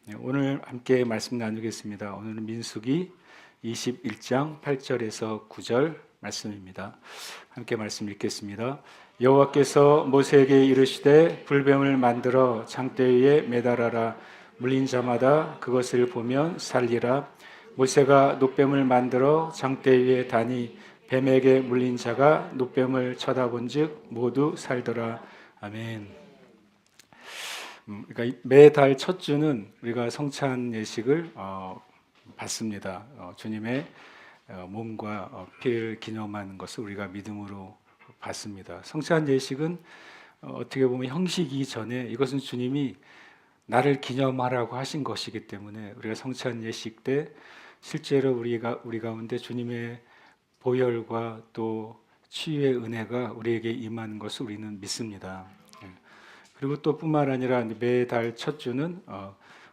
네, 오늘 함께 말씀 나누겠습니다. 오늘은 민수기 21장 8절에서 9절 말씀입니다. 함께 말씀 읽겠습니다. 여호와께서 모세에게 이르시되 불뱀을 만들어 장대 위에 매달아라. 물린 자마다 그것을 보면 살리라. 모세가 놋뱀을 만들어 장대 위에 다니 뱀에게 물린 자가 놋뱀을 쳐다본즉 모두 살더라. 아멘. 그러니까 매달 첫 주는 우리가 성찬 예식을 받습니다. 주님의 몸과 피를 기념하는 것을 우리가 믿음으로 받습니다. 성찬 예식은 어떻게 보면 형식이 전에 이것은 주님이 나를 기념하라고 하신 것이기 때문에 우리가 성찬 예식 때 실제로 우리 가운데 주님의 보혈과 또 치유의 은혜가 우리에게 임하는 것을 우리는 믿습니다. 그리고 또 뿐만 아니라 매달 첫 주는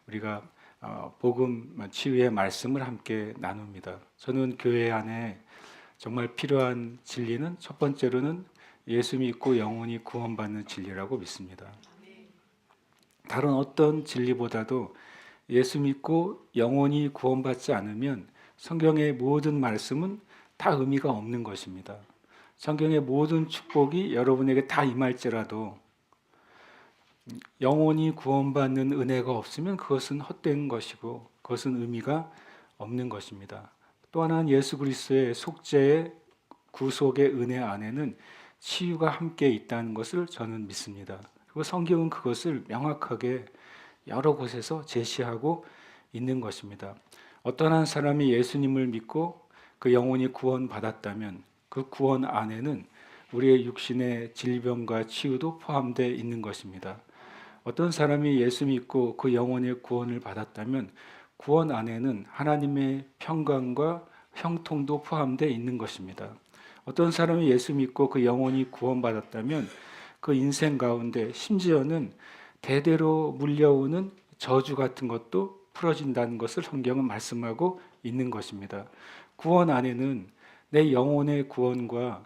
우리가 복음 치유의 말씀을 함께 나눕니다. 저는 교회 안에 정말 필요한 진리는 첫 번째로는 예수 믿고 영혼이 구원받는 진리라고 믿습니다. 다른 어떤 진리보다도 예수 믿고 영혼이 구원받지 않으면 성경의 모든 말씀은 다 의미가 없는 것입니다. 성경의 모든 축복이 여러분에게 다 임할지라도 영혼이 구원받는 은혜가 없으면 그것은 헛된 것이고 그것은 의미가 없는 것입니다. 또 하나는 예수 그리스도의 속죄의 구속의 은혜 안에는 치유가 함께 있다는 것을 저는 믿습니다. 그리고 성경은 그것을 명확하게 여러 곳에서 제시하고 있는 것입니다. 어떤 한 사람이 예수님을 믿고 그 영혼이 구원받았다면 그 구원 안에는 우리의 육신의 질병과 치유도 포함되어 있는 것입니다. 어떤 사람이 예수 믿고 그 영혼의 구원을 받았다면 구원 안에는 하나님의 평강과 형통도 포함되어 있는 것입니다. 어떤 사람이 예수 믿고 그 영혼이 구원받았다면 그 인생 가운데 심지어는 대대로 물려오는 저주 같은 것도 풀어진다는 것을 성경은 말씀하고 있는 것입니다. 구원 안에는 내 영혼의 구원과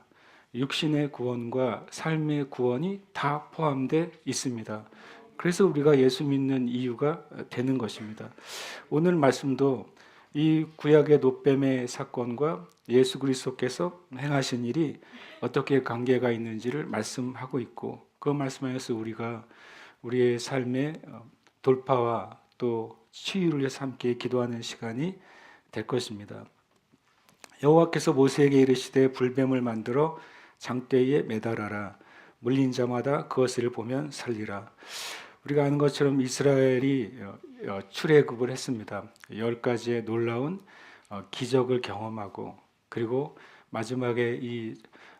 육신의 구원과 삶의 구원이 다 포함되어 있습니다. 그래서 우리가 예수 믿는 이유가 되는 것입니다. 오늘 말씀도 이 구약의 놋뱀의 사건과 예수 그리스도께서 행하신 일이 어떻게 관계가 있는지를 말씀하고 있고 그 말씀하여서 우리가 우리의 삶의 돌파와 또 치유를 위해서 함께 기도하는 시간이 될 것입니다. 여호와께서 모세에게 이르시되 불뱀을 만들어 장대에 매달아라. 물린 자마다 그것을 보면 살리라. 우리가 아는 것처럼 이스라엘이 출애굽을 했습니다. 10가지의 놀라운 기적을 경험하고 그리고 마지막에 이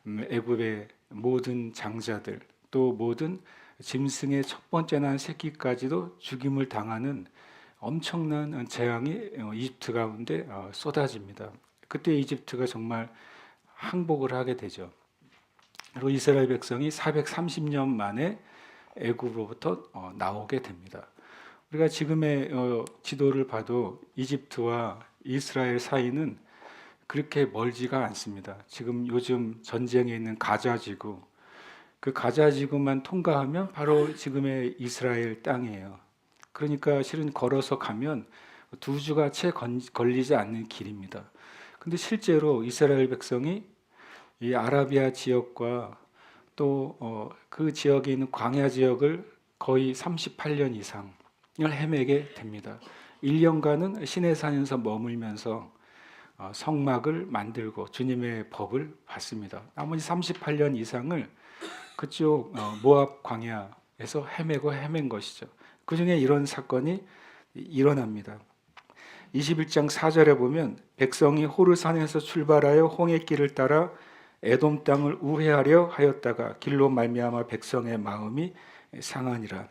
애굽의 모든 장자들 또 모든 짐승의 첫 번째 난 새끼까지도 죽임을 당하는 엄청난 재앙이 이집트 가운데 쏟아집니다. 그때 이집트가 정말 항복을 하게 되죠. 그리고 이스라엘 백성이 430년 만에 애굽으로부터 나오게 됩니다. 우리가 지금의 지도를 봐도 이집트와 이스라엘 사이는 그렇게 멀지가 않습니다. 지금 요즘 전쟁에 있는 가자지구, 그 가자지구만 통과하면 바로 지금의 이스라엘 땅이에요. 그러니까 실은 걸어서 가면 2주가 채 걸리지 않는 길입니다. 근데 실제로 이스라엘 백성이 이 아라비아 지역과 또 그 지역에 있는 광야 지역을 거의 38년 이상을 헤매게 됩니다. 1년간은 시내산에서 머물면서 성막을 만들고 주님의 법을 받습니다. 나머지 38년 이상을 그쪽 모압 광야에서 헤맨 것이죠. 그 중에 이런 사건이 일어납니다. 21장 4절에 보면 백성이 호르산에서 출발하여 홍해길을 따라 에돔 땅을 우회하려 하였다가 길로 말미암아 백성의 마음이 상하니라.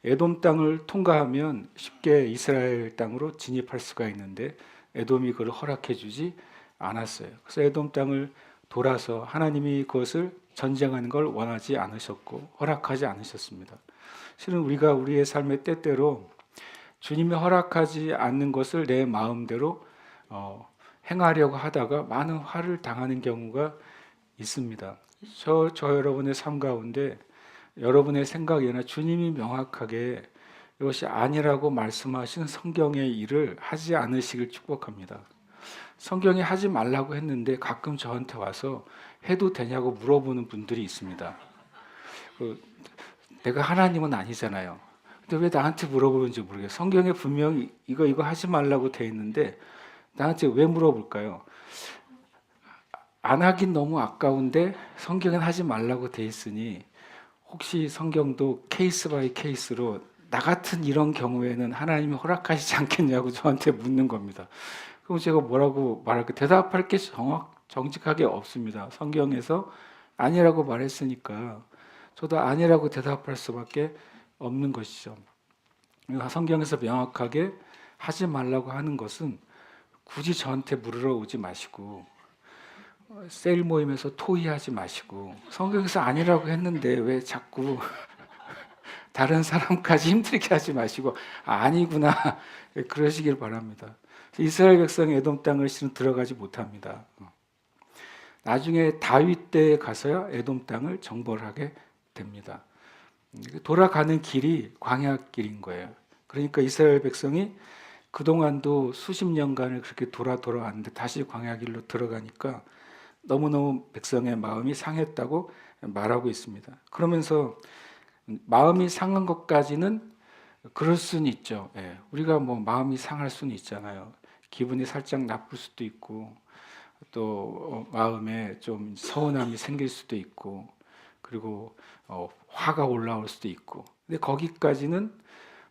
에돔 땅을 통과하면 쉽게 이스라엘 땅으로 진입할 수가 있는데 에돔이 그걸 허락해 주지 않았어요. 그래서 에돔 땅을 돌아서 하나님이 그것을 전쟁하는 걸 원하지 않으셨고 허락하지 않으셨습니다. 실은 우리가 우리의 삶의 때때로 주님이 허락하지 않는 것을 내 마음대로 행하려고 하다가 많은 화를 당하는 경우가 있습니다. 저 여러분의 삶 가운데 여러분의 생각이나 주님이 명확하게 이것이 아니라고 말씀하신 성경의 일을 하지 않으시길 축복합니다. 성경이 하지 말라고 했는데 가끔 저한테 와서 해도 되냐고 물어보는 분들이 있습니다. 내가 하나님은 아니잖아요. 근데 왜 나한테 물어보는지 모르겠어요. 성경에 분명히 이거 하지 말라고 돼 있는데 나한테 왜 물어볼까요? 안 하긴 너무 아까운데 성경은 하지 말라고 돼 있으니 혹시 성경도 케이스 바이 케이스로 나 같은 이런 경우에는 하나님이 허락하시지 않겠냐고 저한테 묻는 겁니다. 그럼 제가 뭐라고 말할까? 대답할 게 정직하게 없습니다. 성경에서 아니라고 말했으니까 저도 아니라고 대답할 수밖에 없는 것이죠. 성경에서 명확하게 하지 말라고 하는 것은 굳이 저한테 물으러 오지 마시고 셀 모임에서 토의하지 마시고 성경에서 아니라고 했는데 왜 자꾸 다른 사람까지 힘들게 하지 마시고 아니구나 그러시길 바랍니다. 이스라엘 백성이 에돔 땅을 실은 들어가지 못합니다. 나중에 다윗 때에 가서야 에돔 땅을 정벌하게 됩니다. 돌아가는 길이 광야길인 거예요. 그러니까 이스라엘 백성이 그동안도 수십 년간을 그렇게 돌아왔는데 다시 광야길로 들어가니까 너무너무 백성의 마음이 상했다고 말하고 있습니다. 그러면서 마음이 상한 것까지는 그럴 수는 있죠. 예, 우리가 뭐 마음이 상할 수는 있잖아요. 기분이 살짝 나쁠 수도 있고 또 마음에 좀 서운함이 생길 수도 있고 그리고 화가 올라올 수도 있고 근데 거기까지는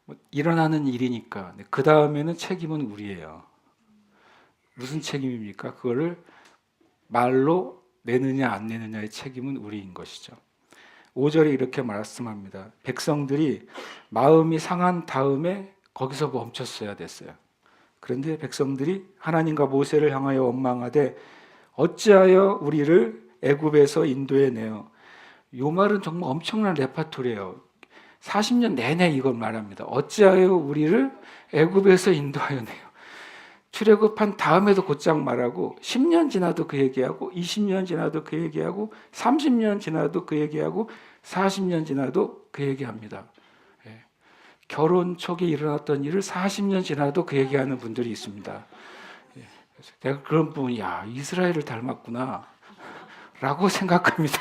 뭐 일어나는 일이니까 그 다음에는 책임은 우리예요. 무슨 책임입니까? 그거를 말로 내느냐 안 내느냐의 책임은 우리인 것이죠. 5절에 이렇게 말씀합니다. 백성들이 마음이 상한 다음에 거기서 멈췄어야 됐어요. 그런데 백성들이 하나님과 모세를 향하여 원망하되 어찌하여 우리를 애굽에서 인도해 내어. 이 말은 정말 엄청난 레파토리예요. 40년 내내 이걸 말합니다. 어찌하여 우리를 애굽에서 인도하여 내어. 출애굽한 다음에도 곧장 말하고 10년 지나도 그 얘기하고 20년 지나도 그 얘기하고 30년 지나도 그 얘기하고 40년 지나도 그 얘기합니다. 예. 결혼 초기에 일어났던 일을 40년 지나도 그 얘기하는 분들이 있습니다. 예. 내가 그런 부분, 야, 이스라엘을 닮았구나 라고 생각합니다.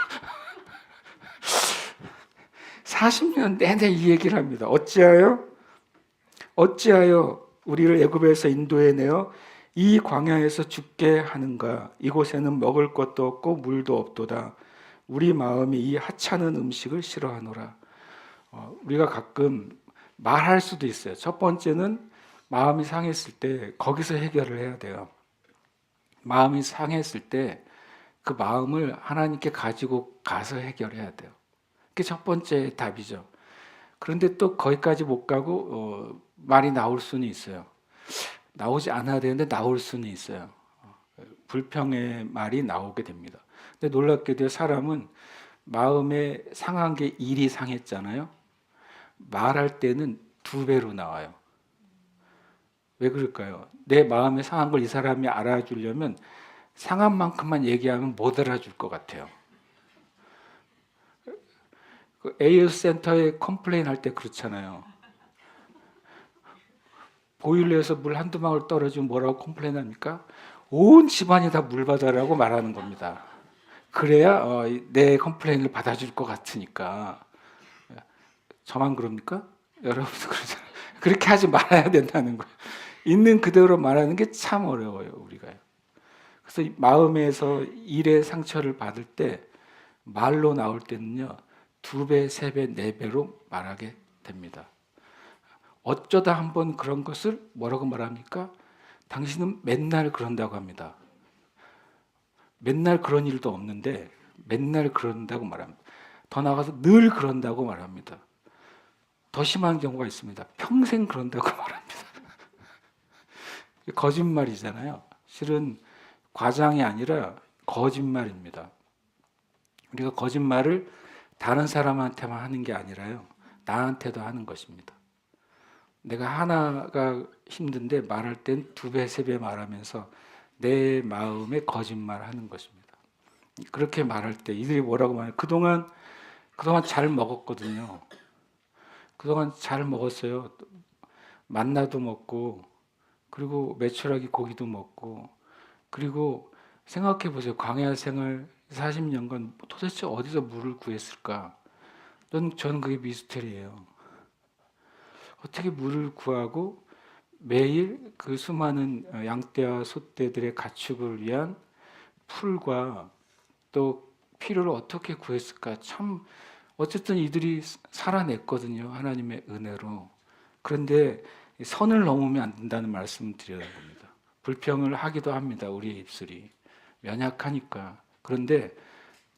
40년 내내 이 얘기를 합니다. 어찌하여 우리를 애굽에서 인도해 내어 이 광야에서 죽게 하는가? 이곳에는 먹을 것도 없고 물도 없도다. 우리 마음이 이 하찮은 음식을 싫어하노라. 우리가 가끔 말할 수도 있어요. 첫 번째는 마음이 상했을 때 거기서 해결을 해야 돼요. 마음이 상했을 때 그 마음을 하나님께 가지고 가서 해결해야 돼요. 그게 첫 번째 답이죠. 그런데 또 거기까지 못 가고 말이 나올 수는 있어요. 나오지 않아야 되는데 나올 수는 있어요. 불평의 말이 나오게 됩니다. 근데 놀랍게도 사람은 마음에 상한 게 일이 상했잖아요. 말할 때는 2배로 나와요. 왜 그럴까요? 내 마음에 상한 걸 이 사람이 알아주려면 상한 만큼만 얘기하면 못 알아줄 것 같아요. 그 AS 센터에 컴플레인 할 때 그렇잖아요. 보일러에서 물 한두 방울 떨어지면 뭐라고 컴플레인 합니까? 온 집안이 다 물 받아라고 말하는 겁니다. 그래야 내 컴플레인을 받아줄 것 같으니까. 저만 그럽니까? 여러분도 그러잖아요. 그렇게 하지 말아야 된다는 거예요. 있는 그대로 말하는 게 참 어려워요, 우리가요. 그래서 마음에서 일의 상처를 받을 때 말로 나올 때는요, 2배, 3배, 4배로 말하게 됩니다. 어쩌다 한번 그런 것을 뭐라고 말합니까? 당신은 맨날 그런다고 합니다. 맨날 그런 일도 없는데 맨날 그런다고 말합니다. 더 나아가서 늘 그런다고 말합니다. 더 심한 경우가 있습니다. 평생 그런다고 말합니다. 거짓말이잖아요. 실은 과장이 아니라 거짓말입니다. 우리가 거짓말을 다른 사람한테만 하는 게 아니라요. 나한테도 하는 것입니다. 내가 하나가 힘든데 말할 땐 2배, 3배 말하면서 내 마음에 거짓말하는 것입니다. 그렇게 말할 때 이들이 뭐라고 말해요? 그동안 잘 먹었거든요. 그동안 잘 먹었어요. 만나도 먹고, 그리고 메추라기 고기도 먹고, 그리고 생각해 보세요. 광야 생활 40년간 도대체 어디서 물을 구했을까? 저는 그게 미스터리예요. 어떻게 물을 구하고 매일 그 수많은 양떼와 소떼들의 가축을 위한 풀과 또 피를 어떻게 구했을까? 참 어쨌든 이들이 살아냈거든요. 하나님의 은혜로. 그런데 선을 넘으면 안 된다는 말씀을 드려야 됩니다. 불평을 하기도 합니다. 우리의 입술이 연약하니까. 그런데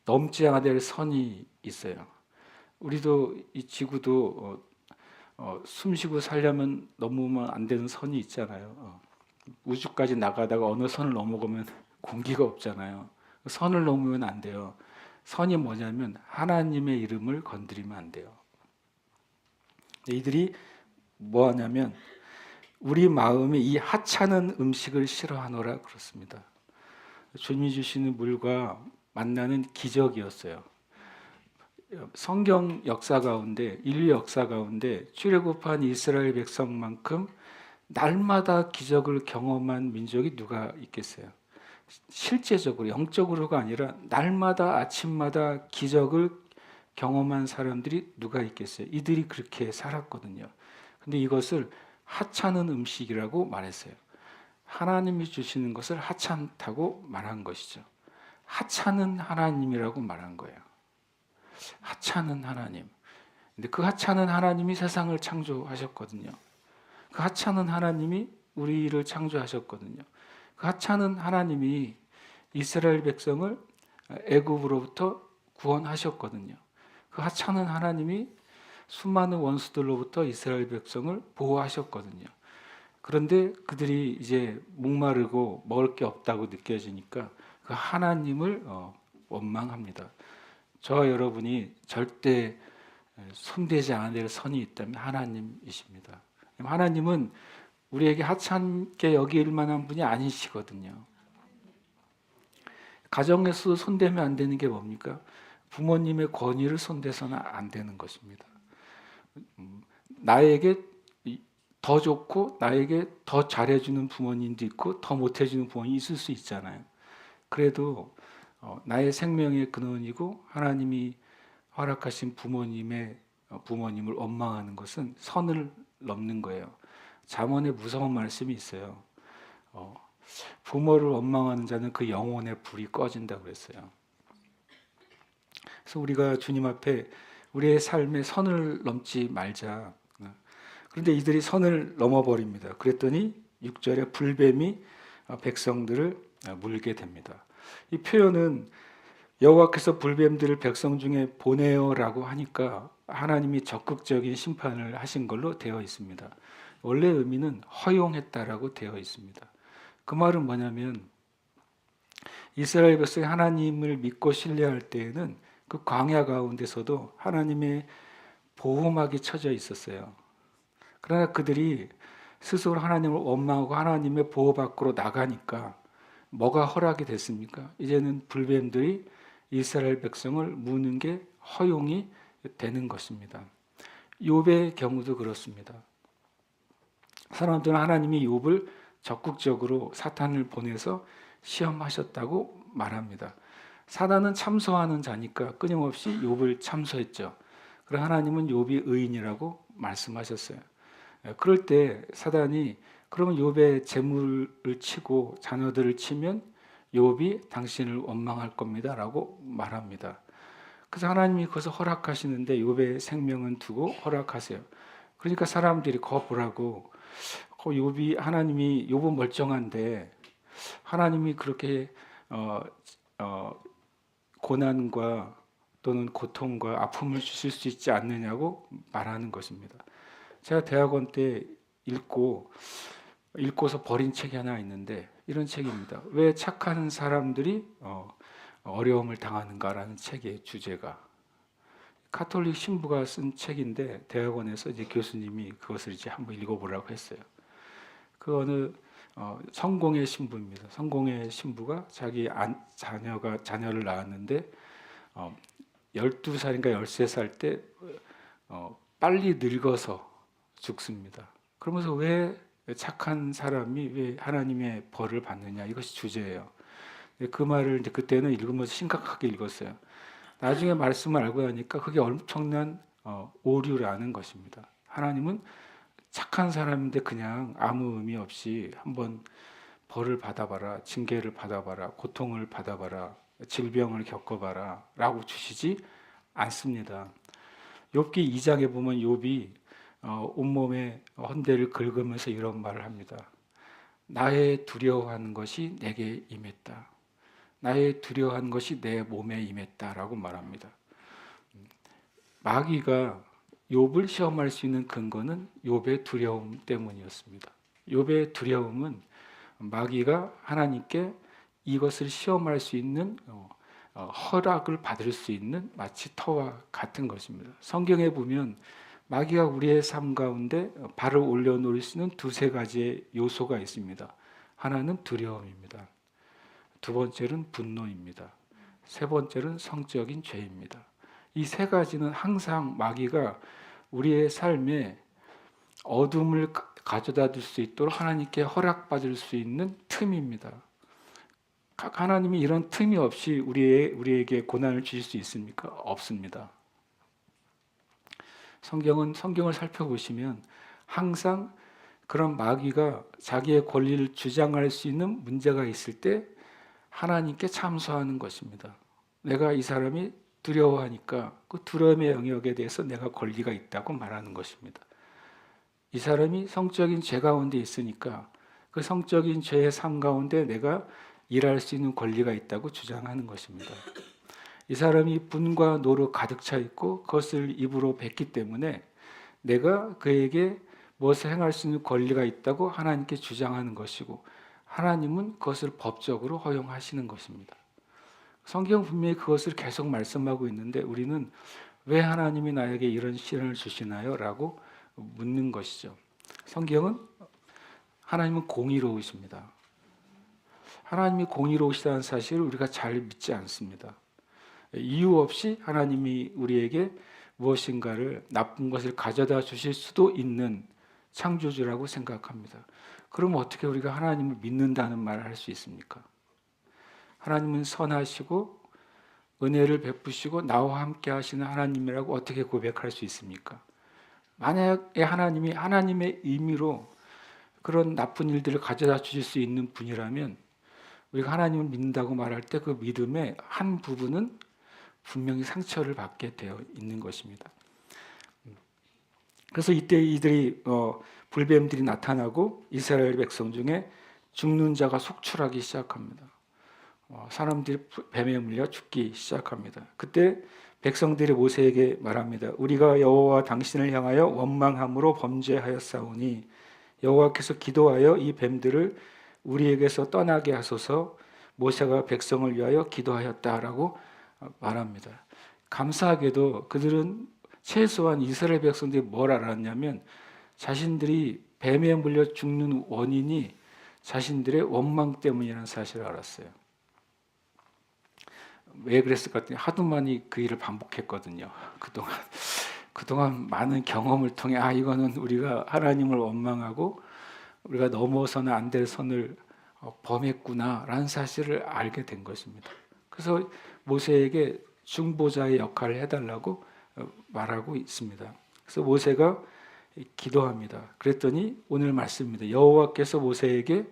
넘지 않아야 될 선이 있어요. 우리도 이 지구도 숨쉬고 살려면 넘으면 안 되는 선이 있잖아요. 우주까지 나가다가 어느 선을 넘어가면 공기가 없잖아요. 선을 넘으면 안 돼요. 선이 뭐냐면 하나님의 이름을 건드리면 안 돼요. 이들이 뭐 하냐면 우리 마음이 이 하찮은 음식을 싫어하노라 그렇습니다. 주님이 주시는 물과 만나는 기적이었어요. 성경 역사 가운데, 인류 역사 가운데 출애굽한 이스라엘 백성만큼 날마다 기적을 경험한 민족이 누가 있겠어요? 실제적으로 영적으로가 아니라 날마다 아침마다 기적을 경험한 사람들이 누가 있겠어요? 이들이 그렇게 살았거든요. 근데 이것을 하찮은 음식이라고 말했어요. 하나님이 주시는 것을 하찮다고 말한 것이죠. 하찮은 하나님이라고 말한 거예요. 하찮은 하나님. 근데 그 하찮은 하나님이 세상을 창조하셨거든요. 그 하찮은 하나님이 우리를 창조하셨거든요. 그 하찮은 하나님이 이스라엘 백성을 애굽으로부터 구원하셨거든요. 그 하찮은 하나님이 수많은 원수들로부터 이스라엘 백성을 보호하셨거든요. 그런데 그들이 이제 목마르고 먹을 게 없다고 느껴지니까 그 하나님을 원망합니다. 저와 여러분이 절대 손대지 않아야 될 선이 있다면 하나님이십니다. 하나님은 우리에게 하찮게 여길 만한 분이 아니시거든요. 가정에서 손대면 안 되는 게 뭡니까? 부모님의 권위를 손대서는 안 되는 것입니다. 나에게 더 좋고 나에게 더 잘해주는 부모님도 있고 더 못해주는 부모님이 있을 수 있잖아요. 그래도 나의 생명의 근원이고 하나님이 허락하신 부모님을 원망하는 것은 선을 넘는 거예요. 잠언에 무서운 말씀이 있어요. 부모를 원망하는 자는 그 영혼의 불이 꺼진다고 그랬어요. 그래서 우리가 주님 앞에 우리의 삶에 선을 넘지 말자. 그런데 이들이 선을 넘어버립니다. 그랬더니 6절에 불뱀이 백성들을 물게 됩니다. 이 표현은 여호와께서 불뱀들을 백성 중에 보내어라고 하니까 하나님이 적극적인 심판을 하신 걸로 되어 있습니다. 원래 의미는 허용했다라고 되어 있습니다. 그 말은 뭐냐면 이스라엘 백성이 하나님을 믿고 신뢰할 때에는 그 광야 가운데서도 하나님의 보호막이 쳐져 있었어요. 그러나 그들이 스스로 하나님을 원망하고 하나님의 보호 밖으로 나가니까 뭐가 허락이 됐습니까? 이제는 불뱀들이 이스라엘 백성을 무는 게 허용이 되는 것입니다. 욥의 경우도 그렇습니다. 사람들은 하나님이 욥을 적극적으로 사탄을 보내서 시험하셨다고 말합니다. 사단은 참소하는 자니까 끊임없이 욥을 참소했죠. 그러나 하나님은 욥이 의인이라고 말씀하셨어요. 그럴 때 사단이 그러면 욥의 재물을 치고 자녀들을 치면 욥이 당신을 원망할 겁니다라고 말합니다. 그래서 하나님이 그것을 허락하시는데 욥의 생명은 두고 허락하세요. 그러니까 사람들이 거 보라고 욥이 하나님이 욥은 멀쩡한데 하나님이 그렇게 고난과 또는 고통과 아픔을 주실 수 있지 않느냐고 말하는 것입니다. 제가 대학원 때 읽고서 버린 책이 하나 있는데 이런 책입니다. 왜 착한 사람들이 어려움을 당하는가라는 책의 주제가 카톨릭 신부가 쓴 책인데 대학원에서 이제 교수님이 그것을 이제 한번 읽어보라고 했어요. 그 어느 성공의 신부입니다. 성공의 신부가 자기 자녀를 낳았는데 12살인가 13살 때 빨리 늙어서 죽습니다. 그러면서 왜 착한 사람이 왜 하나님의 벌을 받느냐, 이것이 주제예요. 그 말을 이제 그때는 읽으면서 심각하게 읽었어요. 나중에 말씀을 알고 나니까 그게 엄청난 오류라는 것입니다. 하나님은 착한 사람인데 그냥 아무 의미 없이 한번 벌을 받아봐라, 징계를 받아봐라, 고통을 받아봐라, 질병을 겪어봐라 라고 주시지 않습니다. 욥기 2장에 보면 욥이 온몸에 헌대를 긁으면서 이런 말을 합니다. 나의 두려워하는 것이 내게 임했다. 나의 두려워하는 것이 내 몸에 임했다라고 말합니다. 마귀가 욥을 시험할 수 있는 근거는 욥의 두려움 때문이었습니다. 욥의 두려움은 마귀가 하나님께 이것을 시험할 수 있는 허락을 받을 수 있는 마치 터와 같은 것입니다. 성경에 보면 마귀가 우리의 삶 가운데 발을 올려놓을 수 있는 두세 가지의 요소가 있습니다. 하나는 두려움입니다. 두 번째는 분노입니다. 세 번째는 성적인 죄입니다. 이 세 가지는 항상 마귀가 우리의 삶에 어둠을 가져다 줄 수 있도록 하나님께 허락받을 수 있는 틈입니다. 하나님이 이런 틈이 없이 우리에게 고난을 주실 수 있습니까? 없습니다. 성경을 살펴보시면 항상 그런 마귀가 자기의 권리를 주장할 수 있는 문제가 있을 때 하나님께 참소하는 것입니다. 내가 이 사람이 두려워하니까 그 두려움의 영역에 대해서 내가 권리가 있다고 말하는 것입니다. 이 사람이 성적인 죄 가운데 있으니까 그 성적인 죄의 삶 가운데 내가 일할 수 있는 권리가 있다고 주장하는 것입니다. 이 사람이 분과 노로 가득 차 있고 그것을 입으로 뱉기 때문에 내가 그에게 무엇을 행할 수 있는 권리가 있다고 하나님께 주장하는 것이고 하나님은 그것을 법적으로 허용하시는 것입니다. 성경 분명히 그것을 계속 말씀하고 있는데 우리는 왜 하나님이 나에게 이런 시련을 주시나요? 라고 묻는 것이죠. 성경은 하나님은 공의로우십니다. 하나님이 공의로우시다는 사실을 우리가 잘 믿지 않습니다. 이유 없이 하나님이 우리에게 무엇인가를 나쁜 것을 가져다 주실 수도 있는 창조주라고 생각합니다. 그럼 어떻게 우리가 하나님을 믿는다는 말을 할 수 있습니까? 하나님은 선하시고 은혜를 베푸시고 나와 함께 하시는 하나님이라고 어떻게 고백할 수 있습니까? 만약에 하나님이 하나님의 의미로 그런 나쁜 일들을 가져다 주실 수 있는 분이라면 우리가 하나님을 믿는다고 말할 때 그 믿음의 한 부분은 분명히 상처를 받게 되어 있는 것입니다. 그래서 이때 이들이 불뱀들이 나타나고 이스라엘 백성 중에 죽는 자가 속출하기 시작합니다. 사람들이 뱀에 물려 죽기 시작합니다. 그때 백성들이 모세에게 말합니다. 우리가 여호와 당신을 향하여 원망함으로 범죄하였사오니 여호와께서 기도하여 이 뱀들을 우리에게서 떠나게 하소서. 모세가 백성을 위하여 기도하였다라고 말합니다. 감사하게도 그들은 최소한 이스라엘 백성들이 뭘 알았냐면 자신들이 뱀에 물려 죽는 원인이 자신들의 원망 때문이라는 사실을 알았어요. 왜 그랬을까 했더니 하도 많이 그 일을 반복했거든요. 그동안 많은 경험을 통해 이거는 우리가 하나님을 원망하고 우리가 넘어서는 안 될 선을 범했구나라는 사실을 알게 된 것입니다. 그래서 모세에게 중보자의 역할을 해달라고 말하고 있습니다. 그래서 모세가 기도합니다. 그랬더니 오늘 말씀입니다. 여호와께서 모세에게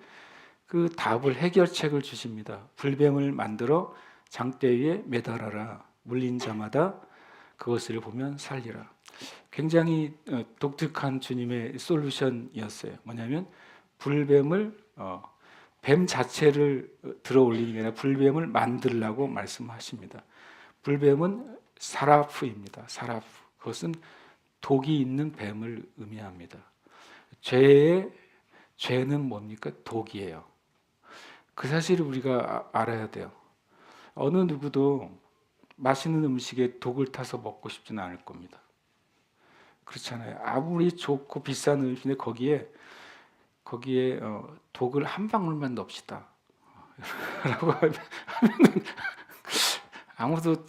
그 답을 해결책을 주십니다. 불뱀을 만들어 장대 위에 매달아라. 물린 자마다 그것을 보면 살리라. 굉장히 독특한 주님의 솔루션이었어요. 뭐냐면 불뱀을 뱀 자체를 들어 올리는 게 아니라 불뱀을 만들라고 말씀하십니다. 불뱀은 사라프입니다. 사라프. 그것은 독이 있는 뱀을 의미합니다. 죄는 뭡니까? 독이에요. 그 사실을 우리가 알아야 돼요. 어느 누구도 맛있는 음식에 독을 타서 먹고 싶지는 않을 겁니다. 그렇잖아요. 아무리 좋고 비싼 음식인데 거기에 독을 한 방울만 넣읍시다. 라고 하면 아무도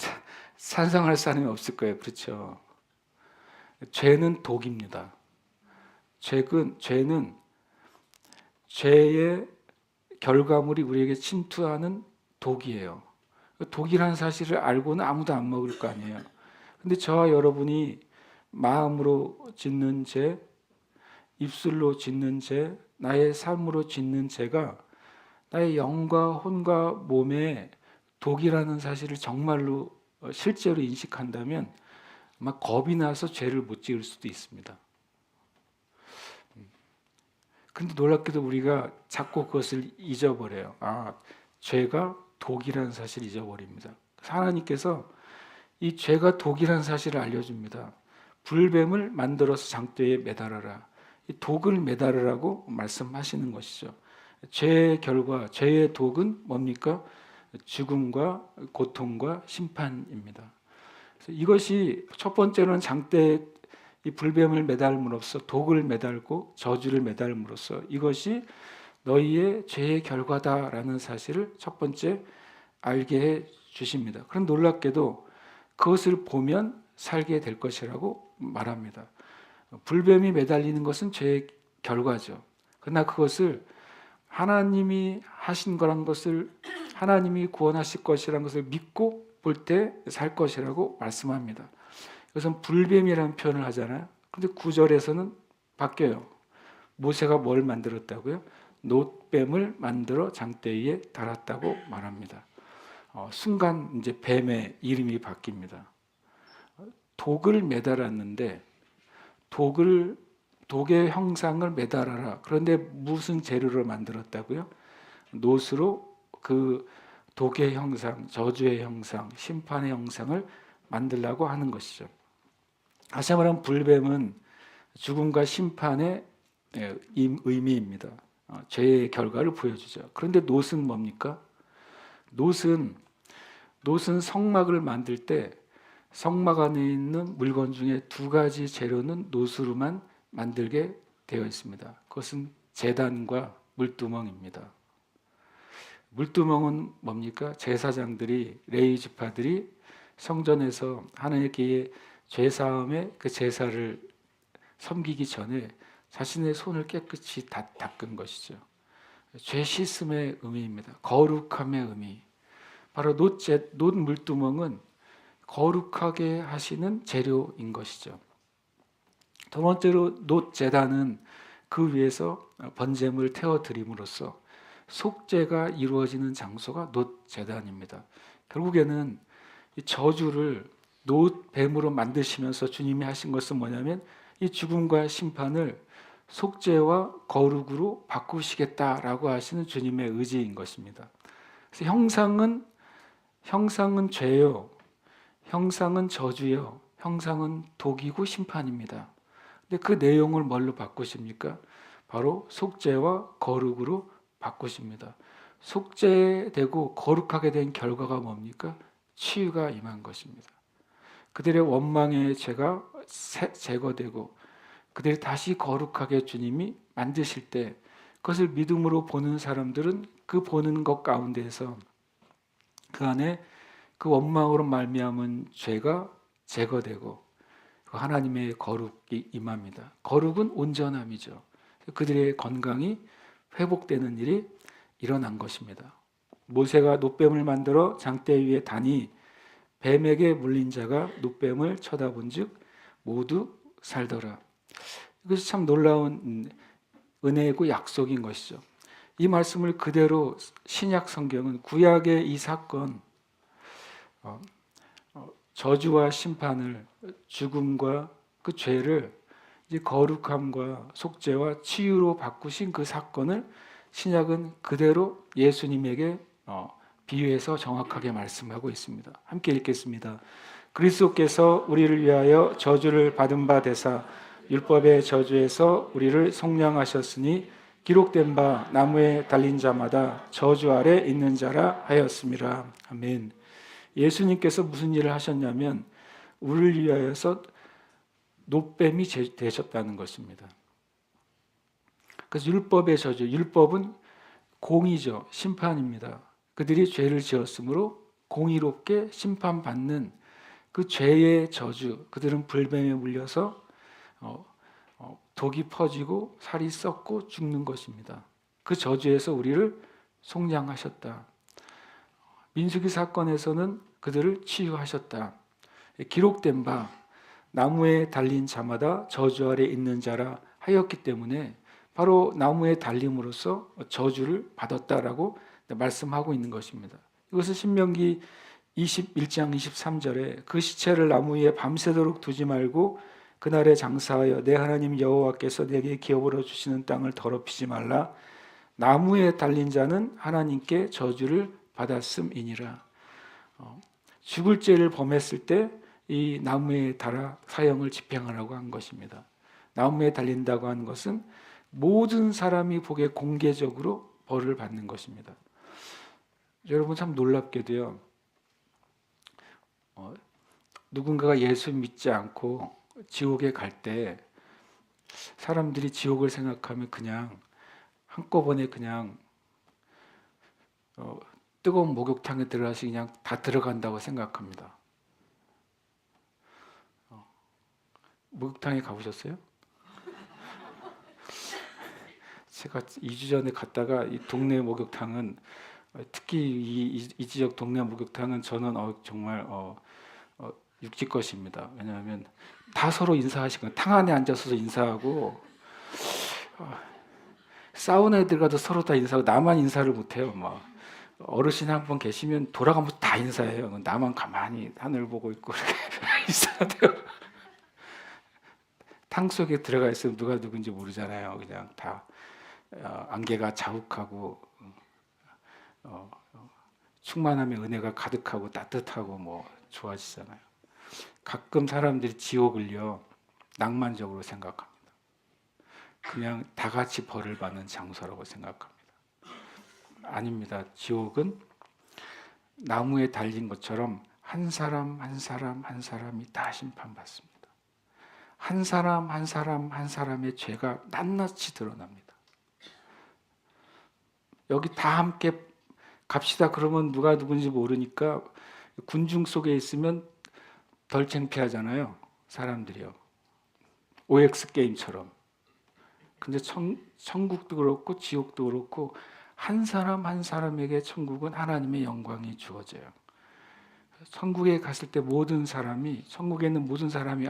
찬성할 사람이 없을 거예요. 그렇죠? 죄는 독입니다. 죄는 죄의 결과물이 우리에게 침투하는 독이에요. 독이라는 사실을 알고는 아무도 안 먹을 거 아니에요. 근데 저와 여러분이 마음으로 짓는 죄, 입술로 짓는 죄, 나의 삶으로 짓는 죄가 나의 영과 혼과 몸에 독이라는 사실을 정말로 실제로 인식한다면 아마 겁이 나서 죄를 못 지을 수도 있습니다. 근데 놀랍게도 우리가 자꾸 그것을 잊어버려요. 죄가 독이라는 사실을 잊어버립니다. 하나님께서 이 죄가 독이라는 사실을 알려줍니다. 불뱀을 만들어서 장대에 매달아라. 이 독을 매달으라고 말씀하시는 것이죠. 죄의 결과, 죄의 독은 뭡니까? 죽음과 고통과 심판입니다. 그래서 이것이 첫 번째로는 장대에 이 불뱀을 매달음으로써 독을 매달고 저주를 매달음으로써 이것이 너희의 죄의 결과다라는 사실을 첫 번째 알게 해 주십니다. 그럼 놀랍게도 그것을 보면 살게 될 것이라고 말합니다. 불뱀이 매달리는 것은 죄의 결과죠. 그러나 그것을 하나님이 하신 거란 것을 하나님이 구원하실 것이라는 것을 믿고 볼 때 살 것이라고 말씀합니다. 그래서 불뱀이라는 표현을 하잖아요. 근데 9절에서는 바뀌어요. 모세가 뭘 만들었다고요? 놋뱀을 만들어 장대 위에 달았다고 말합니다. 순간 이제 뱀의 이름이 바뀝니다. 독을 매달았는데 독의 형상을 매달아라. 그런데 무슨 재료로 만들었다고요? 놋으로 그 독의 형상, 저주의 형상, 심판의 형상을 만들라고 하는 것이죠. 다시 말하면 불뱀은 죽음과 심판의 의미입니다. 죄의 결과를 보여주죠. 그런데 놋은 뭡니까? 놋은 성막을 만들 때 성막 안에 있는 물건 중에 두 가지 재료는 놋으로만 만들게 되어 있습니다. 그것은 제단과 물두멍입니다. 물두멍은 뭡니까? 제사장들이, 레위 지파들이 성전에서 하나님께 죄사함의 그 제사를 섬기기 전에 자신의 손을 깨끗이 닦은 것이죠. 죄 씻음의 의미입니다. 거룩함의 의미. 바로 놋 물두멍은 거룩하게 하시는 재료인 것이죠. 두 번째로 놋 제단은 그 위에서 번제물 태워드림으로써 속죄가 이루어지는 장소가 놋 제단입니다. 결국에는 이 저주를 놋 뱀으로 만드시면서 주님이 하신 것은 뭐냐면 이 죽음과 심판을 속죄와 거룩으로 바꾸시겠다라고 하시는 주님의 의지인 것입니다. 그래서 형상은 죄요, 형상은 저주요, 형상은 독이고 심판입니다. 근데 그 내용을 뭘로 바꾸십니까? 바로 속죄와 거룩으로 바꾸십니다. 속죄되고 거룩하게 된 결과가 뭡니까? 치유가 임한 것입니다. 그들의 원망의 죄가 제거되고 그들이 다시 거룩하게 주님이 만드실 때 그것을 믿음으로 보는 사람들은 그 보는 것 가운데에서 그 안에 그 원망으로 말미암은 죄가 제거되고 하나님의 거룩이 임합니다. 거룩은 온전함이죠. 그들의 건강이 회복되는 일이 일어난 것입니다. 모세가 놋뱀을 만들어 장대 위에 다니 뱀에게 물린 자가 놋뱀을 쳐다본즉 모두 살더라. 이것이 참 놀라운 은혜고 약속인 것이죠. 이 말씀을 그대로 신약 성경은 구약의 이 사건, 저주와 심판을, 죽음과 그 죄를 이제 거룩함과 속죄와 치유로 바꾸신 그 사건을 신약은 그대로 예수님에게 비유해서 정확하게 말씀하고 있습니다. 함께 읽겠습니다. 그리스도께서 우리를 위하여 저주를 받은 바 되사 율법의 저주에서 우리를 속량하셨으니 기록된 바 나무에 달린 자마다 저주 아래 있는 자라 하였습니다. 아멘. 예수님께서 무슨 일을 하셨냐면 우리를 위하여서 놋뱀이 되셨다는 것입니다. 그래서 율법의 저주, 율법은 공의죠. 심판입니다. 그들이 죄를 지었으므로 공의롭게 심판받는 그 죄의 저주, 그들은 불뱀에 물려서 어, 독이 퍼지고 살이 썩고 죽는 것입니다. 그 저주에서 우리를 속량하셨다. 민수기 사건에서는 그들을 치유하셨다. 기록된 바 나무에 달린 자마다 저주 아래 있는 자라 하였기 때문에 바로 나무에 달림으로써 저주를 받았다라고 말씀하고 있는 것입니다. 이것은 신명기 21장 23절에 그 시체를 나무 위에 밤새도록 두지 말고 그날에 장사하여 내 하나님 여호와께서 내게 기업으로 주시는 땅을 더럽히지 말라. 나무에 달린 자는 하나님께 저주를 받았음이니라. 죽을 죄를 범했을 때 이 나무에 달아 사형을 집행하라고 한 것입니다. 나무에 달린다고 하는 것은 모든 사람이 보기에 공개적으로 벌을 받는 것입니다. 여러분 참 놀랍게도요. 누군가가 예수 믿지 않고 지옥에 갈 때 사람들이 지옥을 생각하면 그냥 한꺼번에 그냥 뜨거운 목욕탕에 들어가서 그냥 다 들어간다고 생각합니다. 목욕탕에 가보셨어요? 제가 2주 전에 갔다가 이 동네 목욕탕은 특히 이 지역 동네 목욕탕은 저는 정말 육지 것입니다. 왜냐하면 다 서로 인사하시고 탕 안에 앉아서 인사하고 사우나에 들어가도 서로 다 인사하고 나만 인사를 못해요. 막 어르신 한 분 계시면 돌아가면서 다 인사해요. 나만 가만히 하늘 보고 있고 인사해요. 탕 속에 들어가 있으면 누가 누군지 모르잖아요. 그냥 다 안개가 자욱하고 충만함의 은혜가 가득하고 따뜻하고 뭐 좋아지잖아요. 가끔 사람들이 지옥을요 낭만적으로 생각합니다. 그냥 다 같이 벌을 받는 장소라고 생각합니다. 아닙니다. 지옥은 나무에 달린 것처럼 한 사람 한 사람 한 사람이 다 심판받습니다. 한 사람 한 사람 한 사람의 죄가 낱낱이 드러납니다. 여기 다 함께 갑시다 그러면 누가 누군지 모르니까 군중 속에 있으면 덜 창피하잖아요. 사람들이요. OX 게임처럼. 근데 천국도 그렇고 지옥도 그렇고 한 사람 한 사람에게 천국은 하나님의 영광이 주어져요. 천국에 갔을 때 모든 사람이 천국에 있는 모든 사람이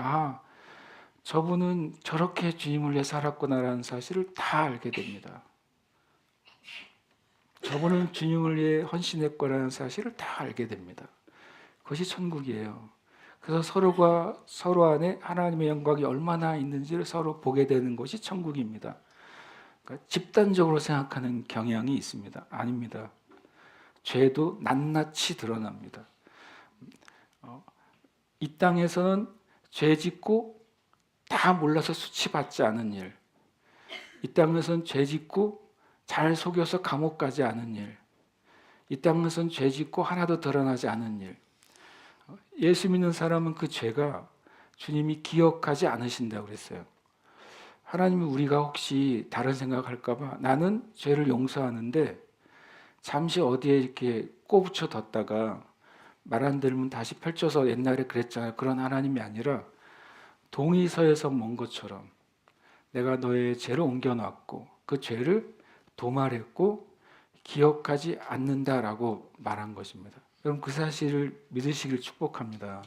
저분은 저렇게 주님을 위해 살았구나라는 사실을 다 알게 됩니다. 저분은 주님을 위해 헌신했구나라는 사실을 다 알게 됩니다. 그것이 천국이에요. 그래서 서로가 서로 안에 하나님의 영광이 얼마나 있는지를 서로 보게 되는 것이 천국입니다. 그러니까 집단적으로 생각하는 경향이 있습니다. 아닙니다. 죄도 낱낱이 드러납니다. 이 땅에서는 죄 짓고 다 몰라서 수치받지 않은 일, 이 땅에서는 죄 짓고 잘 속여서 감옥 가지 않은 일, 이 땅에서는 죄 짓고 하나도 드러나지 않은 일. 예수 믿는 사람은 그 죄가 주님이 기억하지 않으신다고 그랬어요. 하나님은 우리가 혹시 다른 생각할까 봐 나는 죄를 용서하는데 잠시 어디에 이렇게 꼬부쳐 뒀다가 말 안 들으면 다시 펼쳐서 옛날에 그랬잖아요. 그런 하나님이 아니라 동의서에서 먼 것처럼 내가 너의 죄를 옮겨놨고 그 죄를 도말했고 기억하지 않는다라고 말한 것입니다. 여러분 그 사실을 믿으시길 축복합니다.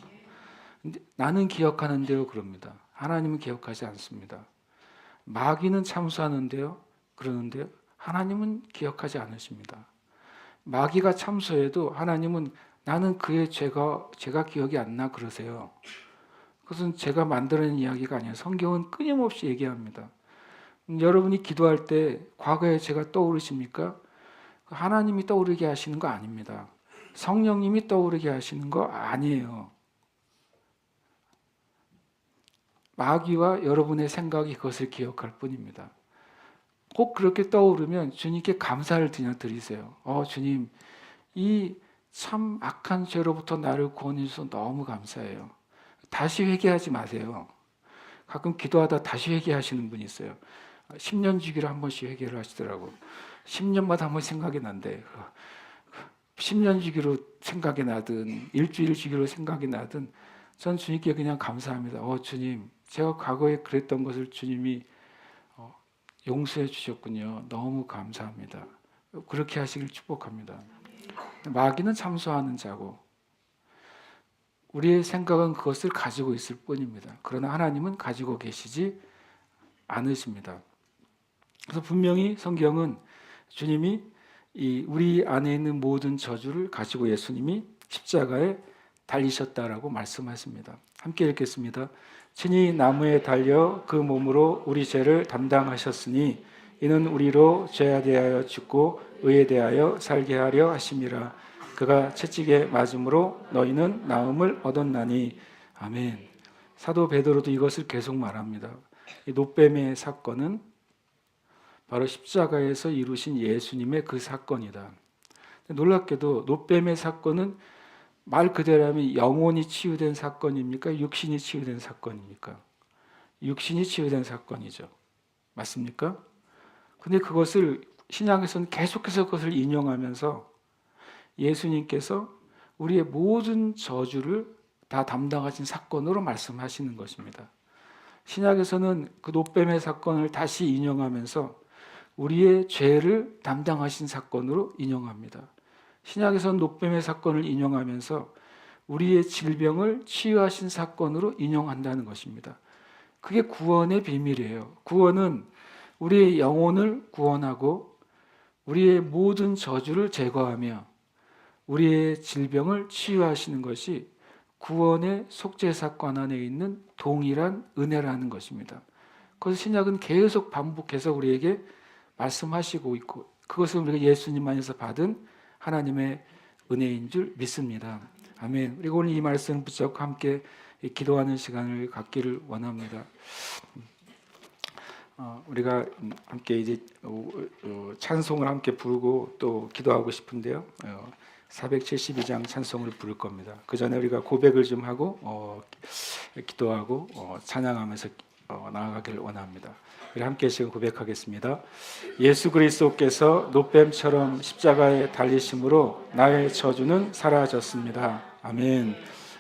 근데 나는 기억하는데요 그럽니다. 하나님은 기억하지 않습니다. 마귀는 참수하는데요 그러는데요 하나님은 기억하지 않으십니다. 마귀가 참수해도 하나님은 나는 그의 제가 기억이 안 나 그러세요. 그것은 제가 만들어낸 이야기가 아니에요. 성경은 끊임없이 얘기합니다. 여러분이 기도할 때 과거의 죄가 떠오르십니까? 하나님이 떠오르게 하시는 거 아닙니다. 성령님이 떠오르게 하시는 거 아니에요. 마귀와 여러분의 생각이 그것을 기억할 뿐입니다. 꼭 그렇게 떠오르면 주님께 감사를 드리세요. 주님, 이 참 악한 죄로부터 나를 구원해 주셔서 너무 감사해요. 다시 회개하지 마세요. 가끔 기도하다 다시 회개하시는 분이 있어요. 10년 주기로 한 번씩 회개를 하시더라고. 10년마다 한 번 생각이 난대. 10년 주기로 생각이 나든 일주일 주기로 생각이 나든 전 주님께 그냥 감사합니다. 주님 제가 과거에 그랬던 것을 주님이 용서해 주셨군요. 너무 감사합니다. 그렇게 하시길 축복합니다. 마귀는 참소하는 자고 우리의 생각은 그것을 가지고 있을 뿐입니다. 그러나 하나님은 가지고 계시지 않으십니다. 그래서 분명히 성경은 주님이 우리 안에 있는 모든 저주를 가지고 예수님이 십자가에 달리셨다라고 말씀하십니다. 함께 읽겠습니다. 친히 나무에 달려 그 몸으로 우리 죄를 담당하셨으니 이는 우리로 죄에 대하여 죽고 의에 대하여 살게 하려 하심이라. 그가 채찍에 맞음으로 너희는 나음을 얻었나니. 아멘. 사도 베드로도 이것을 계속 말합니다. 이 노뱀의 사건은 바로 십자가에서 이루신 예수님의 그 사건이다. 놀랍게도 노뱀의 사건은 말 그대로 하면 영혼이 치유된 사건입니까? 육신이 치유된 사건입니까? 육신이 치유된 사건이죠. 맞습니까? 근데 그것을 신약에서는 계속해서 그것을 인용하면서 예수님께서 우리의 모든 저주를 다 담당하신 사건으로 말씀하시는 것입니다. 신약에서는 그 노뱀의 사건을 다시 인용하면서 우리의 죄를 담당하신 사건으로 인용합니다. 신약에서는 노뱀의 사건을 인용하면서 우리의 질병을 치유하신 사건으로 인용한다는 것입니다. 그게 구원의 비밀이에요. 구원은 우리의 영혼을 구원하고 우리의 모든 저주를 제거하며 우리의 질병을 치유하시는 것이 구원의 속죄사건 안에 있는 동일한 은혜라는 것입니다. 그래서 신약은 계속 반복해서 우리에게 말씀하시고 있고 그것은 우리가 예수님 안에서 받은 하나님의 은혜인 줄 믿습니다. 아멘. 그리고 오늘 이 말씀 붙잡고 함께 기도하는 시간을 갖기를 원합니다. 우리가 함께 이제 찬송을 함께 부르고 또 기도하고 싶은데요. 472장 찬송을 부를 겁니다. 그 전에 우리가 고백을 좀 하고 기도하고 찬양하면서 나아가기를 원합니다. 우리 함께 지금 고백하겠습니다. 예수 그리스도께서 노뱀처럼 십자가에 달리심으로 나의 저주는 사라졌습니다. 아멘.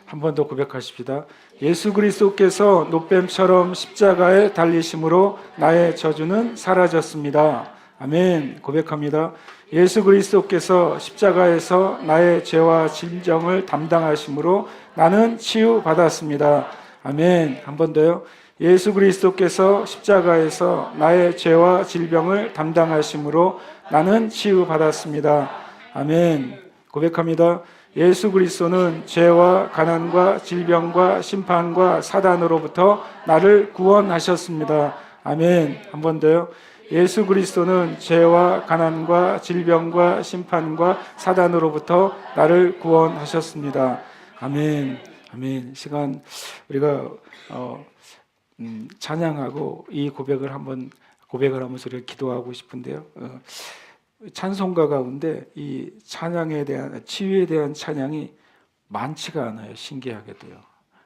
한 번 더 고백하십시다. 예수 그리스도께서 노뱀처럼 십자가에 달리심으로 나의 저주는 사라졌습니다. 아멘. 고백합니다. 예수 그리스도께서 십자가에서 나의 죄와 질병을 담당하심으로 나는 치유받았습니다. 아멘. 한 번 더요. 예수 그리스도께서 십자가에서 나의 죄와 질병을 담당하심으로 나는 치유받았습니다. 아멘. 고백합니다. 예수 그리스도는 죄와 가난과 질병과 심판과 사단으로부터 나를 구원하셨습니다. 아멘. 한 번 더요. 예수 그리스도는 죄와 가난과 질병과 심판과 사단으로부터 나를 구원하셨습니다. 아멘. 아멘. 시간 우리가 찬양하고 이 고백을 하면서 우리가 기도하고 싶은데요. 찬송가 가운데 이 찬양에 대한 치유에 대한 찬양이 많지가 않아요. 신기하게도요.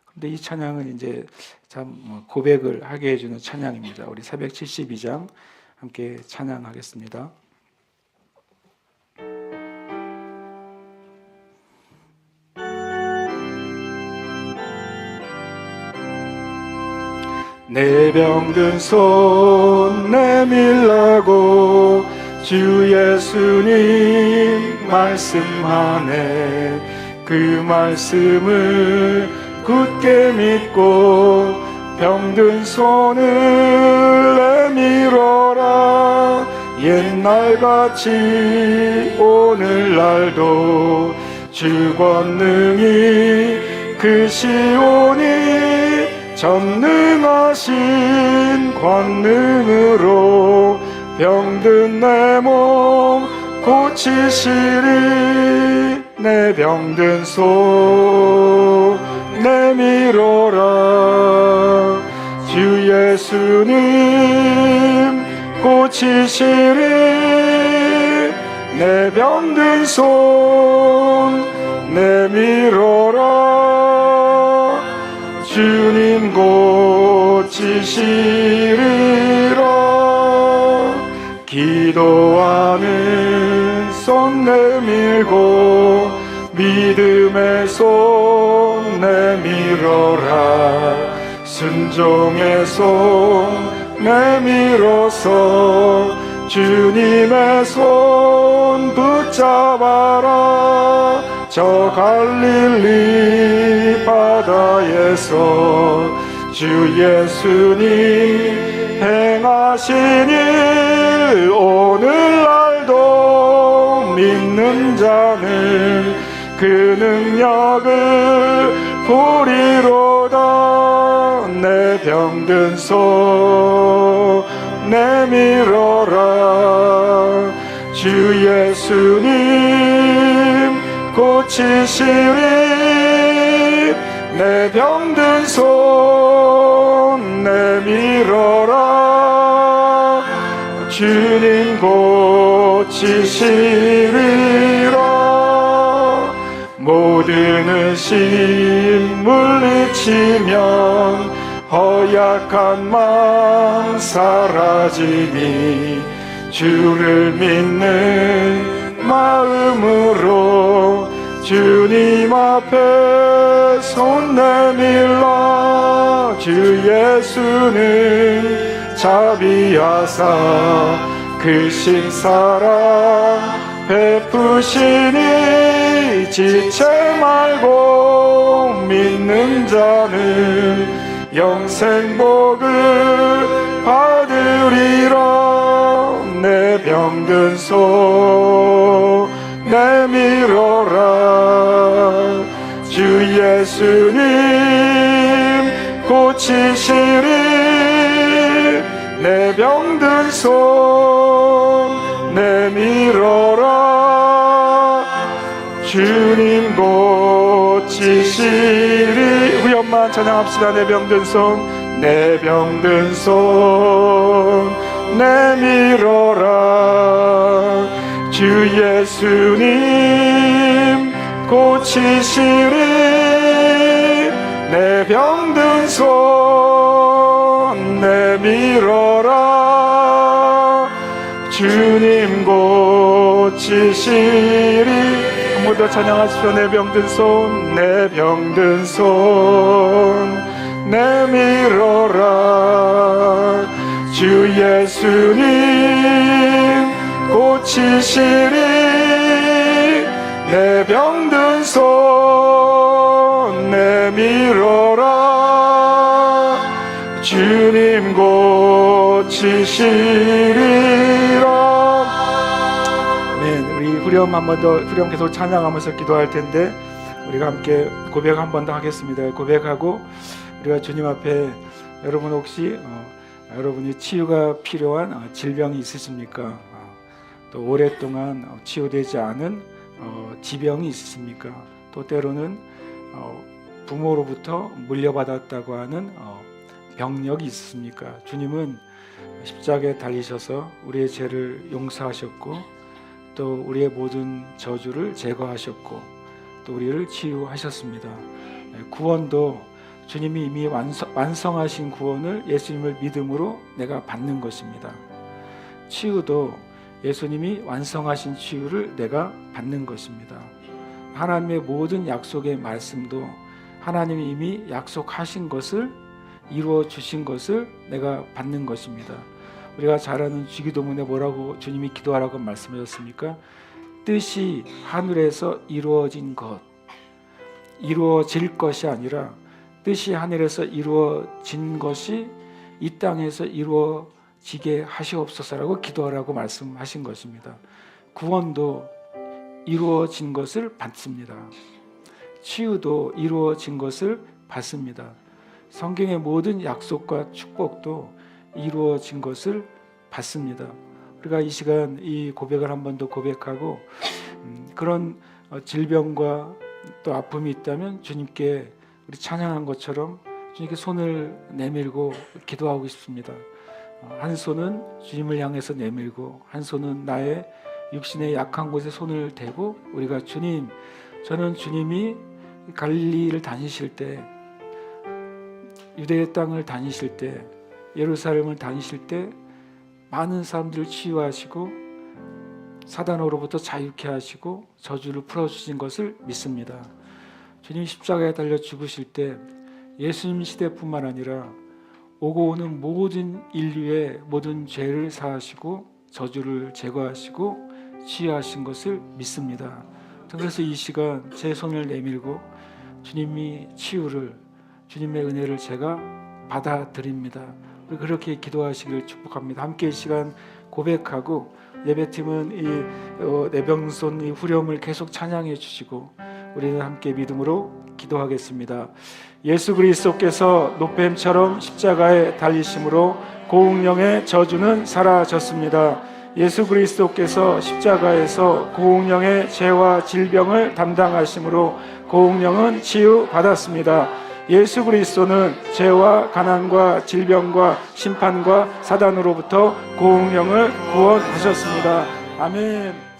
그런데 이 찬양은 이제 참 고백을 하게 해주는 찬양입니다. 우리 472장 함께 찬양하겠습니다. 내 병든 손 내밀라고 주 예수님 말씀하네. 그 말씀을 굳게 믿고 병든 손을 내밀어라. 옛날같이 오늘날도 주 권능이 크시오니 전능하신 권능으로 병든 내 몸 고치시리. 내 병든 손 내밀어라. 주 예수님 고치시리. 내 병든 손 내밀어라. 주님 고치시리라. 기도하는 손 내밀고 믿음의 손 내밀어라. 순종의 손 내밀어서 주님의 손 붙잡아라. 저 갈릴리 바다에서 주 예수님 행하신 일 오늘날도 믿는 자는 그 능력을 보리로다. 내 병든 손 내밀어라. 주 예수님 고치시리. 내 병든 손 내밀어라. 주님 고치시리라. 모든 의심 물리치면 허약한 마음 사라지니 주를 믿는 마음으로 주님 앞에 손 내밀라. 주 예수는 자비하사 크신 사랑 베푸시니 지체 말고 믿는 자는 영생 복을 받으리라. 내 병든 손 내밀어라. 주 예수님 고치시리. 내 병든 손 내밀어라. 주님 고치시리. 우리 엄마 찬양합시다. 내 병든 손, 내 병든 손 내밀어라. 주 예수님 고치시리. 내 병든 손 내밀어라. 주님 고치시리. 한 번 더 찬양하십시오. 내 병든 손, 내 병든 손 내밀어라. 주 예수님 고치시리. 내 병든 손 내밀어라. 주님 고치시리라. 우리 후렴 한 번 더, 후렴 계속 찬양하면서 기도할 텐데 우리가 함께 고백 한 번 더 하겠습니다. 고백하고 우리가 주님 앞에, 여러분 혹시 여러분이 치유가 필요한 질병이 있으십니까? 또 오랫동안 치유되지 않은 지병이 있으십니까? 또 때로는 부모로부터 물려받았다고 하는 병력이 있으십니까? 주님은 십자가에 달리셔서 우리의 죄를 용서하셨고 또 우리의 모든 저주를 제거하셨고 또 우리를 치유하셨습니다. 구원도 주님이 이미 완성하신 구원을 예수님을 믿음으로 내가 받는 것입니다. 치유도 예수님이 완성하신 치유를 내가 받는 것입니다. 하나님의 모든 약속의 말씀도 하나님이 이미 약속하신 것을 이루어 주신 것을 내가 받는 것입니다. 우리가 잘 아는 주기도문에 뭐라고 주님이 기도하라고 말씀하셨습니까? 뜻이 하늘에서 이루어진 것, 이루어질 것이 아니라 뜻이 하늘에서 이루어진 것이 이 땅에서 이루어지게 하시옵소서라고 기도하라고 말씀하신 것입니다. 구원도 이루어진 것을 받습니다. 치유도 이루어진 것을 받습니다. 성경의 모든 약속과 축복도 이루어진 것을 받습니다. 우리가 이 시간 이 고백을 한 번 더 고백하고 그런 질병과 또 아픔이 있다면 주님께 우리 찬양한 것처럼 주님께 손을 내밀고 기도하고 싶습니다. 한 손은 주님을 향해서 내밀고 한 손은 나의 육신의 약한 곳에 손을 대고 우리가 주님, 저는 주님이 갈릴리를 다니실 때, 유대의 땅을 다니실 때, 예루살렘을 다니실 때 많은 사람들을 치유하시고 사단으로부터 자유케 하시고 저주를 풀어주신 것을 믿습니다. 주님 십자가에 달려 죽으실 때 예수님 시대뿐만 아니라 오고 오는 모든 인류의 모든 죄를 사하시고 저주를 제거하시고 치유하신 것을 믿습니다. 그래서 이 시간 제 손을 내밀고 주님이 치유를, 주님의 은혜를 제가 받아들입니다. 그렇게 기도하시길 축복합니다. 함께 이 시간 고백하고 예배팀은 이 내병손 이 후렴을 계속 찬양해 주시고 우리는 함께 믿음으로 기도하겠습니다. 예수 그리스도께서 노뱀처럼 십자가에 달리심으로 고운령의 저주는 사라졌습니다. 예수 그리스도께서 십자가에서 고운령의 죄와 질병을 담당하심으로 고운령은 치유받았습니다. 예수 그리스도는 죄와 가난과 질병과 심판과 사단으로부터 고운령을 구원하셨습니다. 아멘.